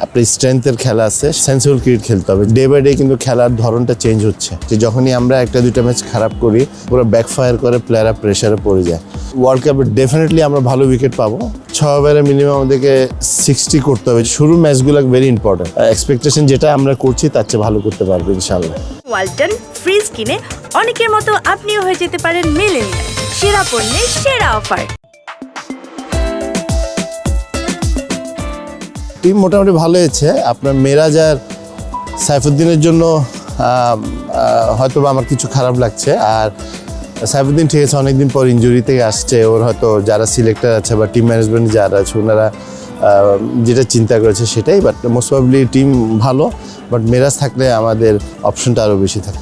আপনার স্ট্রেংথের খেলা আছে, সেন্সিবল ক্রিকেট খেলতে হবে। ডে বাই ডে কিন্তু খেলার ধরনটা চেঞ্জ হচ্ছে, যে যখনই আমরা একটা দুইটা ম্যাচ খারাপ করি পুরো ব্যাকফায়ার করে প্লেয়াররা প্রেশারে পড়ে যায়। ওয়ার্ল্ড কাপে ডেফিনেটলি আমরা ভালো উইকেট পাবো। 6 ওভারে মিনিমাম আমাদেরকে 60 করতে হবে। শুরুর ম্যাচগুলো ভেরি ইম্পর্টেন্ট। এক্সপেকটেশন যেটা আমরা করছি তার চেয়ে ভালো করতে পারবো ইনশাল্লাহ। ওয়ালটন ফ্রিজ কিনে অনেকের মতো আপনিও হয়ে যেতে পারেন মিলেনিয়াল। সেরা পণ্যের সেরা অফার। টিম মোটামুটি ভালো হয়েছে। আপনার মেরাজ আর সাইফুদ্দিনের জন্য হয়তো আমার কিছু খারাপ লাগছে। আর সাইফুদ্দিন ঠিক আছে, অনেকদিন পর ইনজুরি থেকে আসছে। ওর হয়তো যারা সিলেক্টর আছে বা টিম ম্যানেজমেন্ট যারা আছে ওনারা যেটা চিন্তা করেছে সেটাই। বাট মোস্ট প্রবাবলি টিম ভালো, বাট মেরাজ থাকলে আমাদের অপশনটা আরও বেশি থাকে।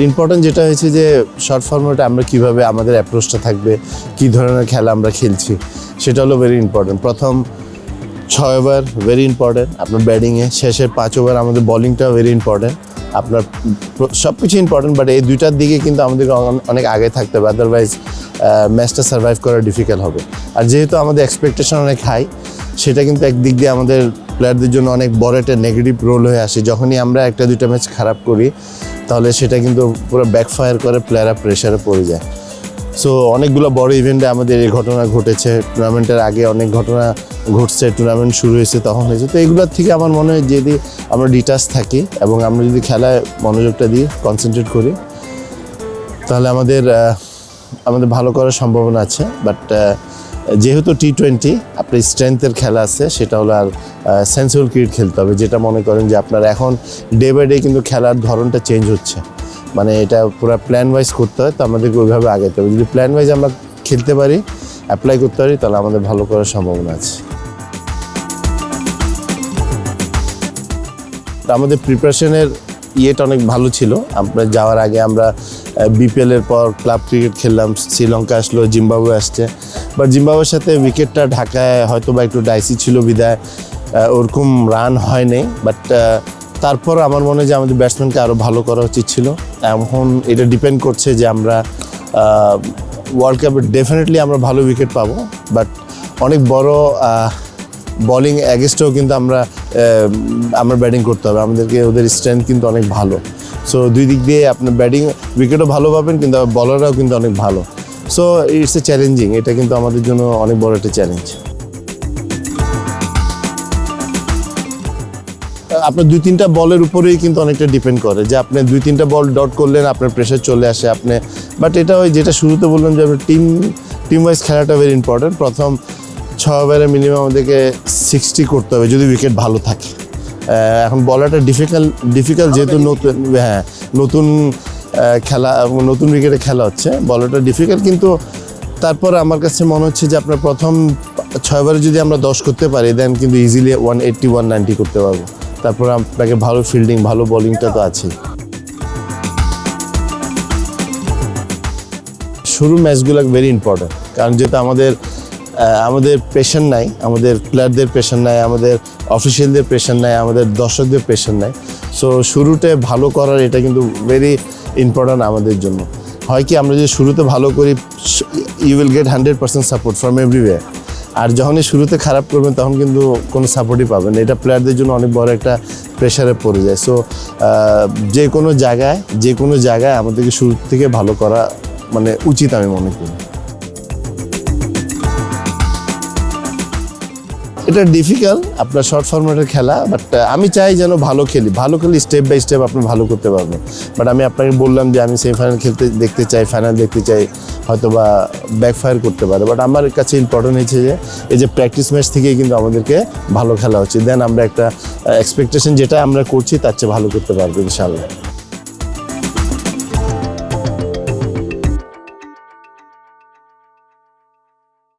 ইম্পর্টেন্ট যেটা হয়েছে যে শর্ট ফর্মেটে আমরা কীভাবে আমাদের অ্যাপ্রোচটা থাকবে, কী ধরনের খেলা আমরা খেলছি, সেটা হলো ভেরি ইম্পর্টেন্ট। প্রথম 6 ওভার ভেরি ইম্পর্টেন্ট আপনার ব্যাটিংয়ে, শেষের 5 ওভার আমাদের বলিংটাও ভেরি ইম্পর্টেন্ট। আপনার সব কিছু ইম্পর্টেন্ট, বাট এই দুইটার দিকে কিন্তু আমাদেরকে অনেক আগে থাকতে হবে, আদারওয়াইজ ম্যাচটা সার্ভাইভ করা ডিফিকাল্ট হবে। আর যেহেতু আমাদের এক্সপেকটেশন অনেক হাই, সেটা কিন্তু একদিক দিয়ে আমাদের প্লেয়ারদের জন্য অনেক বড় একটা নেগেটিভ রোল হয়ে আসে। যখনই আমরা একটা দুইটা ম্যাচ খারাপ করি তাহলে সেটা কিন্তু পুরো ব্যাকফায়ার করে প্লেয়াররা প্রেশারে পড়ে যায়। সো অনেকগুলো বড় ইভেন্টে আমাদের এই ঘটনা ঘটেছে। টুর্নামেন্টের আগে অনেক ঘটনা ঘটছে, টুর্নামেন্ট শুরু হয়েছে তখন হয়েছে। তো এইগুলোর থেকে আমার মনে হয় যদি আমরা ডিটাচ থাকি এবং আমরা যদি খেলায় মনোযোগটা দিই, কনসেন্ট্রেট করি, তাহলে আমাদের ভালো করার সম্ভাবনা আছে। বাট যেহেতু T20 আপনার স্ট্রেংথের খেলা আছে, সেটা হলো আর সেন্সিবল ক্রিকেট খেলতে হবে। যেটা মনে করেন যে আপনার এখন ডে বাই ডে কিন্তু খেলার ধরনটা চেঞ্জ হচ্ছে, মানে এটা পুরো প্ল্যান ওয়াইজ করতে হয়। তো আমাদেরকে ওইভাবে আগাতে হবে। যদি প্ল্যান ওয়াইজ আমরা খেলতে পারি, অ্যাপ্লাই করতে পারি, তাহলে আমাদের ভালো করার সম্ভাবনা আছে। আমাদের প্রিপারেশনের ইয়েটা অনেক ভালো ছিল। আপনার যাওয়ার আগে আমরা BPL-এর পর ক্লাব ক্রিকেট খেললাম, শ্রীলঙ্কা আসলো, জিম্বাবুয়ে আসছে। বাট জিম্বাবুয়ের সাথে উইকেটটা ঢাকায় হয়তো বা একটু ডাইসি ছিল বিদায় ওরকম রান হয়নি। বাট তারপর আমার মনে হয় যে আমাদের ব্যাটসম্যানকে আরও ভালো করা উচিত ছিল। এখন এটা ডিপেন্ড করছে যে আমরা ওয়ার্ল্ড কাপে ডেফিনেটলি আমরা ভালো উইকেট পাবো, বাট অনেক বড় বলিং অ্যাগেস্টেও কিন্তু আমরা ব্যাটিং করতে হবে। আমাদেরকে ওদের স্ট্রেংথ কিন্তু অনেক ভালো। সো দুই দিক দিয়ে আপনার ব্যাটিং উইকেটও ভালো পাবেন, কিন্তু বলাররাও কিন্তু অনেক ভালো। সো ইটস এ চ্যালেঞ্জিং, এটা কিন্তু আমাদের জন্য অনেক বড় একটা চ্যালেঞ্জ। আপনার 2-3টা বলের উপরেই কিন্তু অনেকটা ডিপেন্ড করে, যে আপনি 2-3টা বল ডট করলেন আপনার প্রেশার চলে আসে আপনি। বাট এটা ওই যেটা শুরুতে বললাম যে আপনার টিম ওয়াইজ খেলাটা ভেরি ইম্পর্টেন্ট। প্রথম 6 ওভারে মিনিমাম আমাদেরকে 60 করতে হবে যদি উইকেট ভালো থাকে। এখন বলাটা ডিফিকাল্ট যেহেতু নতুন খেলা, নতুন উইকেটে খেলা হচ্ছে, বলাটা ডিফিকাল্ট। কিন্তু তারপর আমার কাছে মনে হচ্ছে যে আপনার প্রথম 6 ওভারে যদি আমরা 10 করতে পারি, দেন কিন্তু ইজিলি 180 190 করতে পারবো। তারপর আপনাকে ভালো ফিল্ডিং, ভালো বোলিংটা তো আছে। শুরু ম্যাচগুলো ভেরি ইম্পর্টেন্ট, কারণ যেহেতু আমাদের প্রেশার নাই, আমাদের প্লেয়ারদের প্রেশার নাই, আমাদের অফিসিয়ালদের প্রেশার নাই, আমাদের দর্শকদের প্রেশার নাই। সো শুরুতে ভালো করার এটা কিন্তু ভেরি ইম্পর্টেন্ট আমাদের জন্য। হয় কি, আমরা যদি শুরুতে ভালো করি, you will get 100% support from everywhere. আর যখনই শুরুতে খারাপ করবেন তখন কিন্তু কোনো সাপোর্টই পাবেন না। এটা প্লেয়ারদের জন্য অনেক বড় একটা প্রেশারে পড়ে যায়। সো যে কোনো জায়গায় আমাদেরকে শুরু থেকে ভালো করা মানে উচিত আমি মনে করি। এটা ডিফিকাল্ট আপনার শর্ট ফর্মেটের খেলা, বাট আমি চাই যেন ভালো খেলি স্টেপ বাই স্টেপ আপনি ভালো করতে পারবেন। বাট আমি আপনাকে বললাম যে আমি সেমিফাইনাল দেখতে চাই, ফাইনাল দেখতে চাই, হয়তো বা ব্যাকফায়ার করতে পারে। বাট আমার কাছে ইম্পর্টেন্ট হয়েছে যে এই যে প্র্যাকটিস ম্যাচ থেকেই কিন্তু আমাদেরকে ভালো খেলা হচ্ছে, দেন আমরা একটা এক্সপেকটেশন যেটা আমরা করছি তার চেয়ে ভালো করতে পারবো ইনশাআল্লাহ।